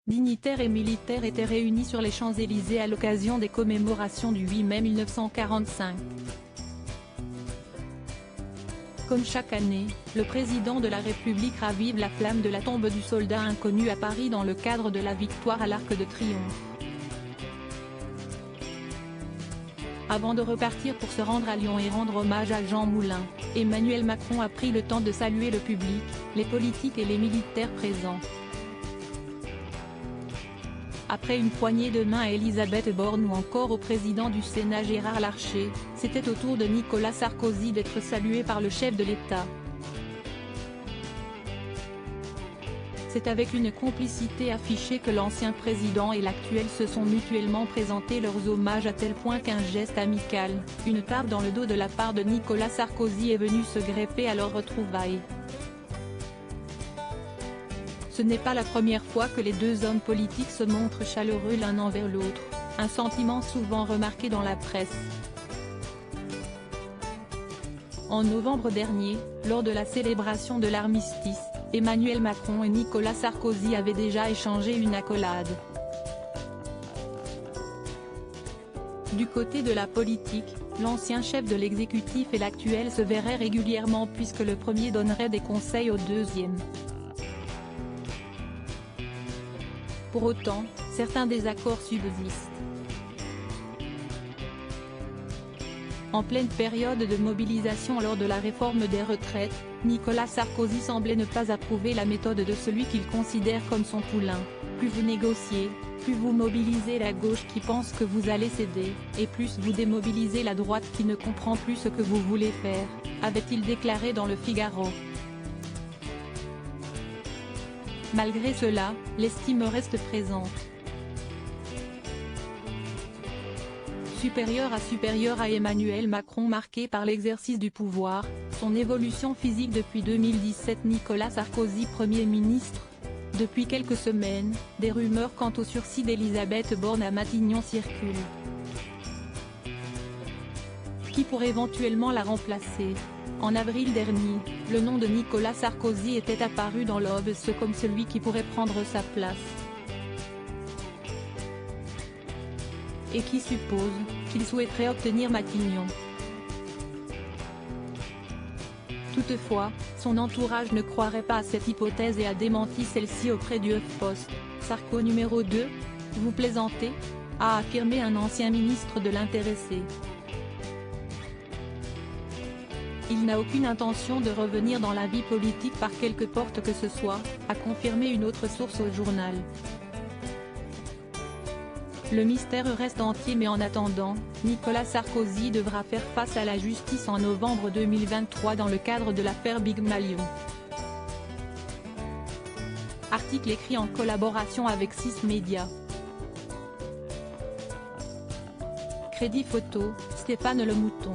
Dignitaires et militaires étaient réunis sur les Champs-Élysées à l'occasion des commémorations du 8 mai 1945. Comme chaque année, le président de la République ravive la flamme de la tombe du soldat inconnu à Paris dans le cadre de la victoire à l'Arc de Triomphe. Avant de repartir pour se rendre à Lyon et rendre hommage à Jean Moulin, Emmanuel Macron a pris le temps de saluer le public, les politiques et les militaires présents. Après une poignée de main à Elisabeth Borne ou encore au président du Sénat Gérard Larcher, c'était au tour de Nicolas Sarkozy d'être salué par le chef de l'État. C'est avec une complicité affichée que l'ancien président et l'actuel se sont mutuellement présenté leurs hommages à tel point qu'un geste amical, une tape dans le dos de la part de Nicolas Sarkozy est venu se greffer à leurs retrouvailles. Ce n'est pas la première fois que les deux hommes politiques se montrent chaleureux l'un envers l'autre, un sentiment souvent remarqué dans la presse. En novembre dernier, lors de la célébration de l'armistice, Emmanuel Macron et Nicolas Sarkozy avaient déjà échangé une accolade. Du côté de la politique, l'ancien chef de l'exécutif et l'actuel se verraient régulièrement puisque le premier donnerait des conseils au deuxième. Pour autant, certains désaccords subsistent. En pleine période de mobilisation lors de la réforme des retraites, Nicolas Sarkozy semblait ne pas approuver la méthode de celui qu'il considère comme son poulain. Plus vous négociez, plus vous mobilisez la gauche qui pense que vous allez céder, et plus vous démobilisez la droite qui ne comprend plus ce que vous voulez faire, avait-il déclaré dans Le Figaro. Malgré cela, l'estime reste présente. Supérieur à Emmanuel Macron marqué par l'exercice du pouvoir, son évolution physique depuis 2017 Nicolas Sarkozy Premier ministre. Depuis quelques semaines, des rumeurs quant au sursis d'Elisabeth Borne à Matignon circulent. Qui pourrait éventuellement la remplacer? En avril dernier, le nom de Nicolas Sarkozy était apparu dans l'Obs comme celui qui pourrait prendre sa place. Et qui suppose qu'il souhaiterait obtenir Matignon. Toutefois, son entourage ne croirait pas à cette hypothèse et a démenti celle-ci auprès du HuffPost. Sarko numéro 2 ? Vous plaisantez ? A affirmé un ancien ministre de l'intéressé. Il n'a aucune intention de revenir dans la vie politique par quelque porte que ce soit, a confirmé une autre source au journal. Le mystère reste entier mais en attendant, Nicolas Sarkozy devra faire face à la justice en novembre 2023 dans le cadre de l'affaire Big Malion. Article écrit en collaboration avec 6 médias. Crédit photo, Stéphane Le Mouton.